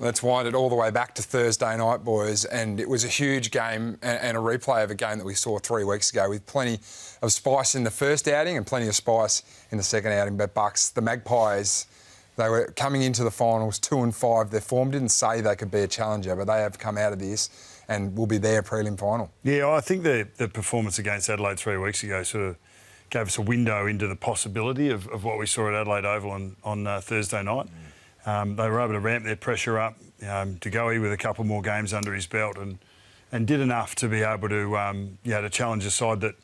Let's wind it all the way back to Thursday night, boys, and it was a huge game and a replay of a game that we saw 3 weeks ago with plenty of spice in the first outing and plenty of spice in the second outing. But Bucks, the Magpies, they were coming into the finals 2-5. Their form didn't say they could be a challenger, but they have come out of this and will be their prelim final. Yeah, I think the performance against Adelaide 3 weeks ago sort of gave us a window into the possibility of what we saw at Adelaide Oval on Thursday night. They were able to ramp their pressure up. De Goey with a couple more games under his belt and did enough to be able to to challenge a side that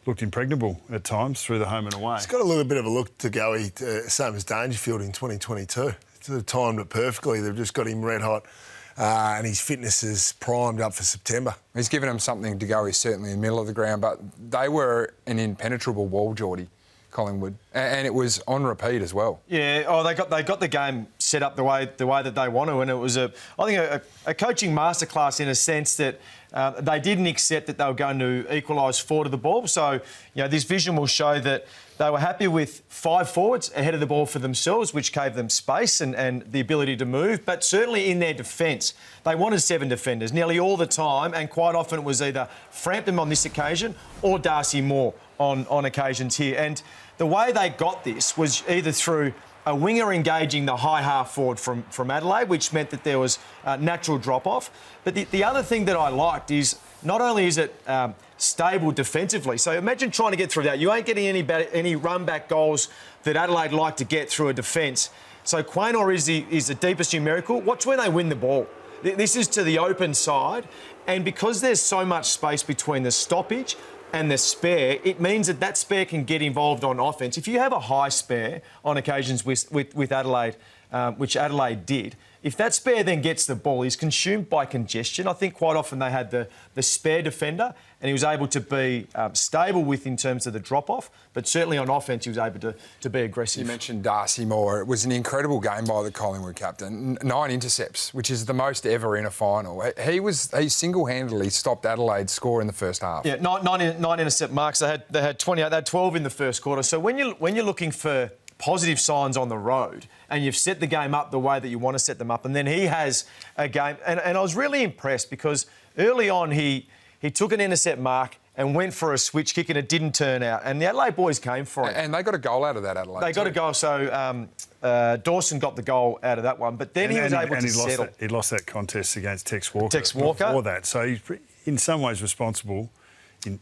looked impregnable at times through the home and away. It's got a little bit of a look to Goey, same as Dangerfield in 2022. It's timed it perfectly. They've just got him red hot. And his fitness is primed up for September. He's given them something to go. He's certainly in the middle of the ground, but they were an impenetrable wall, Geordie, Collingwood, and it was on repeat as well. Yeah, they got the game set up the way that they want to, and it was I think a coaching masterclass in a sense that they didn't accept that they were going to equalise 4 to the ball. So this vision will show that they were happy with 5 forwards ahead of the ball for themselves, which gave them space and the ability to move. But certainly in their defence, they wanted 7 defenders nearly all the time, and quite often it was either Frampton on this occasion or Darcy Moore on occasions here. And the way they got this was either through a winger engaging the high half forward from Adelaide, which meant that there was natural drop-off. But the other thing that I liked is not only is it stable defensively, so imagine trying to get through that. You ain't getting any run-back goals that Adelaide like to get through a defence. So Quaynor is the deepest numerical. Watch when they win the ball. This is to the open side, and because there's so much space between the stoppage and the spare, it means that spare can get involved on offence. If you have a high spare on occasions with Adelaide, which Adelaide did, if that spare then gets the ball, he's consumed by congestion. I think quite often they had the spare defender and he was able to be stable in terms of the drop-off, but certainly on offence he was able to be aggressive. You mentioned Darcy Moore. It was an incredible game by the Collingwood captain. 9 intercepts, which is the most ever in a final. He single-handedly stopped Adelaide's score in the first half. Yeah, nine intercept marks. They had 28. They had 12 in the first quarter. So when you're looking for positive signs on the road and you've set the game up the way that you want to set them up, and then he has a game, and I was really impressed because early on he took an intercept mark and went for a switch kick and it didn't turn out, and the Adelaide boys came for it. And they got a goal out of that, Adelaide. They got a goal, so Dawson got the goal out of that one, but then he was able to settle. He lost that contest against Tex Walker. Before that, so he's in some ways responsible in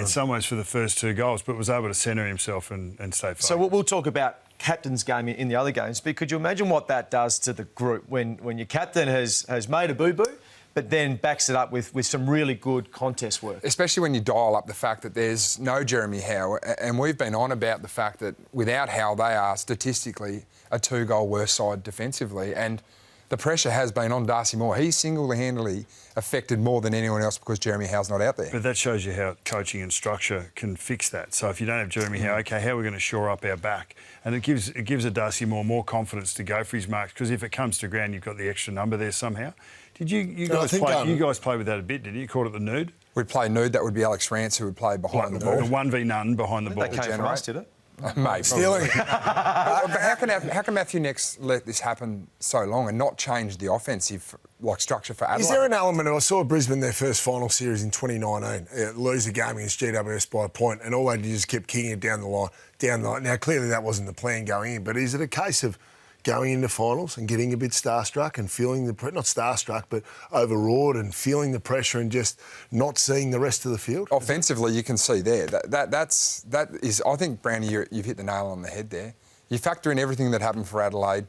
some ways for the first 2 goals, but was able to centre himself and stay focused. So we'll talk about captain's game in the other games, but could you imagine what that does to the group when your captain has made a boo-boo but then backs it up with some really good contest work? Especially when you dial up the fact that there's no Jeremy Howe, and we've been on about the fact that without Howe they are statistically a 2-goal worse side defensively, and the pressure has been on Darcy Moore. He's single-handedly affected more than anyone else because Jeremy Howe's not out there. But that shows you how coaching and structure can fix that. So if you don't have Jeremy Howe, OK, how are we going to shore up our back? And it gives a Darcy Moore more confidence to go for his marks, because if it comes to ground, you've got the extra number there somehow. Did you guys play with that a bit, did you? Called it the nude? We'd play nude. That would be Alex Rance, who would play behind the ball. The 1v none behind the ball. That came from us, did it? Mate, Stealing. but how can Matthew Next let this happen so long and not change the offensive structure for Adelaide? Is there an element of, I saw Brisbane their first final series in 2019, lose a game against GWS by a point, and all they did is keep kicking it down the line. Now, clearly that wasn't the plan going in, but is it a case of going into finals and getting a bit starstruck and feeling not starstruck, but overawed and feeling the pressure and just not seeing the rest of the field? Offensively, you can see there. That is, I think, Brownie, you've hit the nail on the head there. You factor in everything that happened for Adelaide.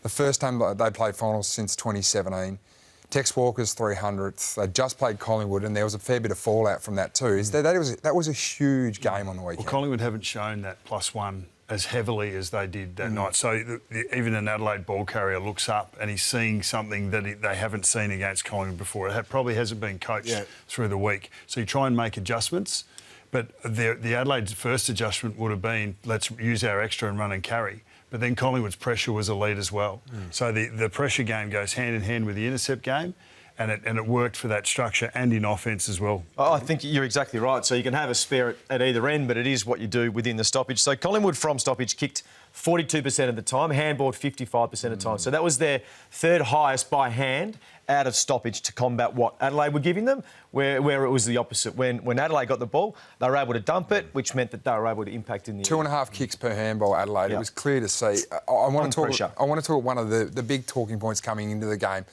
The first time they played finals since 2017. Tex Walker's 300th. They just played Collingwood, and there was a fair bit of fallout from that too. That was a huge game on the weekend. Well, Collingwood haven't shown that +1 as heavily as they did that night. So even an Adelaide ball carrier looks up and he's seeing something that they haven't seen against Collingwood before. It probably hasn't been coached through the week. So you try and make adjustments, but the Adelaide's first adjustment would have been, let's use our extra and run and carry. But then Collingwood's pressure was elite as well. So the pressure game goes hand in hand with the intercept game, and it worked for that structure and in offence as well. I think you're exactly right. So you can have a spare at either end, but it is what you do within the stoppage. So Collingwood from stoppage kicked 42% of the time, handballed 55% of the time. So that was their third highest by hand out of stoppage to combat what Adelaide were giving them, where it was the opposite. When Adelaide got the ball, they were able to dump it, which meant that they were able to impact in the 2.5 kicks per handball, Adelaide. Yeah. It was clear to see. I want to talk one of the big talking points coming into the game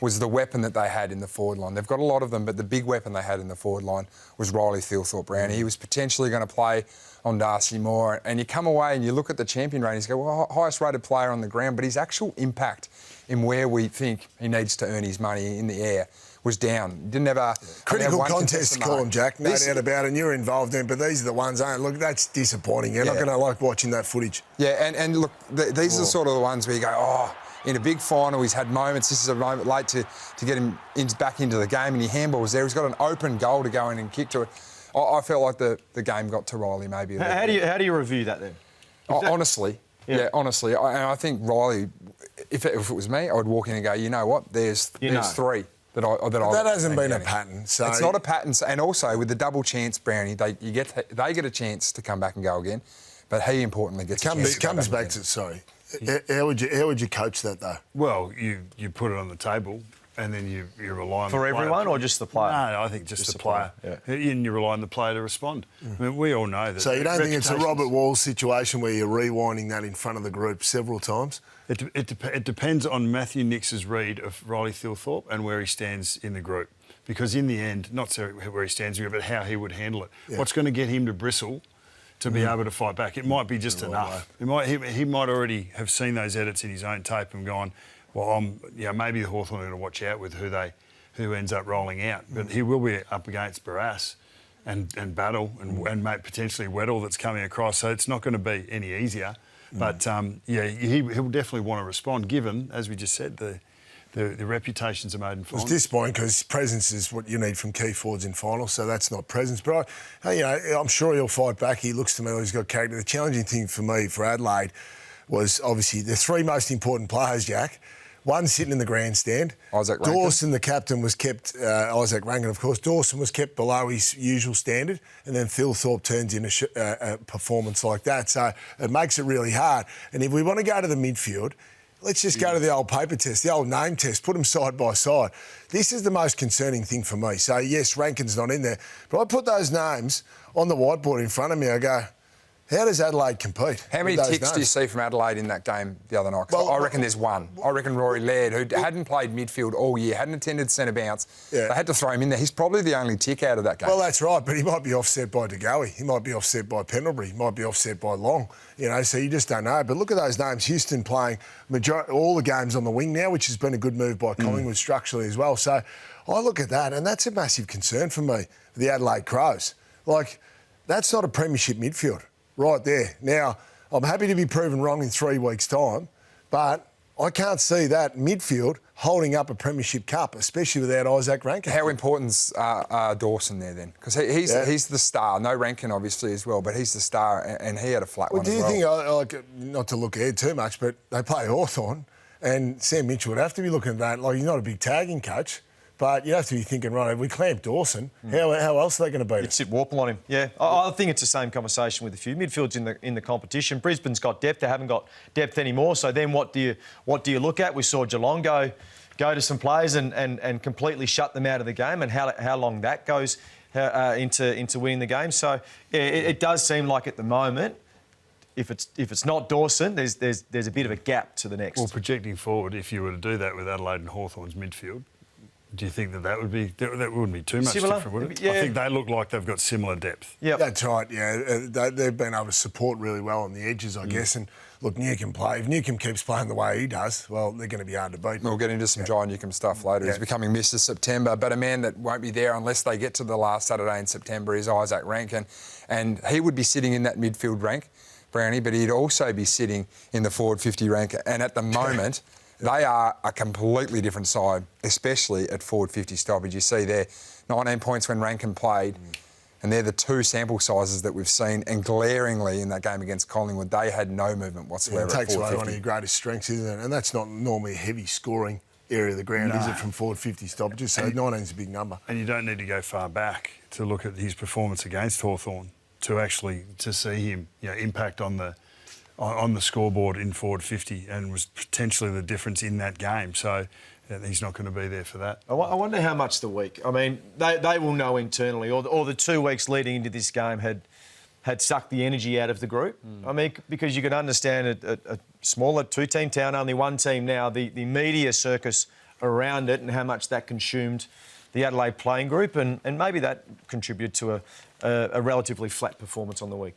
was the weapon that they had in the forward line. They've got a lot of them, but the big weapon they had in the forward line was Riley Thilthorpe Brown. He was potentially going to play on Darcy Moore. And you come away and you look at the champion ratings, you go, well, highest rated player on the ground, but his actual impact in where we think he needs to earn his money in the air was down. Didn't have a... Critical contest to call them, Jack. No doubt about it, and you're involved in, but these are the ones, look, that's disappointing. You're not going to like watching that footage. Yeah, and look, these are the sort of the ones where you go, in a big final, he's had moments. This is a moment late to get him back into the game, and he handballs there. He's got an open goal to go in and kick to it. I felt like the game got to Riley maybe. How do you review that then? Honestly, honestly, I think Riley, if it was me, I would walk in and go, you know what? There's three that I. That hasn't been a pattern. So it's not a pattern, and also with the double chance, Brownie, they get a chance to come back and go again, but he importantly gets a chance. Comes back to sorry. How would you coach that though? Well, you put it on the table. And then you rely on for the player. everyone or just the player? No, I think just the player. Yeah. And you rely on the player to respond. I mean, we all know that. So you don't think it's a Robert Wall situation where you're rewinding that in front of the group several times? It depends on Matthew Nix's read of Riley Thilthorpe and where he stands in the group. Because in the end, not so where he stands, but how he would handle it. Yeah. What's going to get him to bristle to be able to fight back? It might be just enough. He might already have seen those edits in his own tape and gone, well, maybe the Hawthorn are going to watch out with who ends up rolling out. But he will be up against Barras and Battle and potentially Weddle that's coming across. So it's not going to be any easier. But, he'll definitely want to respond, given, as we just said, the reputations are made in finals. It's disappointing because presence is what you need from key forwards in finals, so that's not presence. But, I'm sure he'll fight back. He looks to me like he's got character. The challenging thing for me, for Adelaide, was obviously the three most important players, Jack. One sitting in the grandstand. Isaac Rankine. Dawson, the captain, was kept... Isaac Rankine, of course. Dawson was kept below his usual standard, and then Thilthorpe turns in a performance like that. So it makes it really hard. And if we want to go to the midfield, let's just go to the old paper test, the old name test, put them side by side. This is the most concerning thing for me. So, yes, Rankine's not in there, but I put those names on the whiteboard in front of me. I go... How does Adelaide compete? How many ticks do you see from Adelaide in that game the other night? Well, I reckon there's one. I reckon Rory Laird, who hadn't played midfield all year, hadn't attended centre bounce. Yeah. They had to throw him in there. He's probably the only tick out of that game. Well, that's right, but he might be offset by De Goey. He might be offset by Pendlebury. He might be offset by Long. So you just don't know. But look at those names. Houston playing all the games on the wing now, which has been a good move by Collingwood structurally as well. So I look at that, and that's a massive concern for me, the Adelaide Crows. Like, that's not a premiership midfield. Right there. Now, I'm happy to be proven wrong in 3 weeks' time, but I can't see that midfield holding up a premiership cup, especially without Isaac Rankine. How important's Dawson there then? Because he's the star. No Rankine, obviously, as well, but he's the star, and he had a flat one as well. Do you think, not to look ahead too much, but they play Hawthorn, and Sam Mitchell would have to be looking at that. Like, he's not a big tagging coach. But you have to be thinking, right, if we clamp Dawson, how else are they going to beat us? You'd sit Warple on him. Yeah, I think it's the same conversation with a few midfields in the competition. Brisbane's got depth; they haven't got depth anymore. So then, what do you look at? We saw Geelong go to some players and completely shut them out of the game, and how long that goes into winning the game. So yeah, it does seem like at the moment, if it's not Dawson, there's a bit of a gap to the next. Well, projecting forward, if you were to do that with Adelaide and Hawthorn's midfield. Do you think that wouldn't be too much different, would it? Yeah. I think they look like they've got similar depth. Yeah, that's right. Yeah, they've been able to support really well on the edges, I guess. And look, Newcombe play. If Newcombe keeps playing the way he does, well, they're going to be hard to beat. We'll get into some John Newcombe stuff later. He's becoming Mr. September, but a man that won't be there unless they get to the last Saturday in September is Isaac Rankine, and he would be sitting in that midfield rank, Brownie, but he'd also be sitting in the forward 50 rank. And at the moment. They are a completely different side, especially at forward 50 stoppage. You see there, 19 points when Rankine played, and they're the two sample sizes that we've seen. And glaringly in that game against Collingwood, they had no movement whatsoever. It takes at away 450. one of your greatest strengths, isn't it? And that's not normally a heavy scoring area of the ground, No. is it, from forward 50 stoppages? So 19's a big number. And you don't need to go far back to look at his performance against Hawthorn to see him impact on the scoreboard in forward 50 and was potentially the difference in that game. So he's not going to be there for that. I wonder how much the week. I mean, they will know internally, or the 2 weeks leading into this game had sucked the energy out of the group. I mean, because you can understand a smaller 2-team town, only 1 team now, the media circus around it and how much that consumed the Adelaide playing group, and maybe that contributed to a relatively flat performance on the week.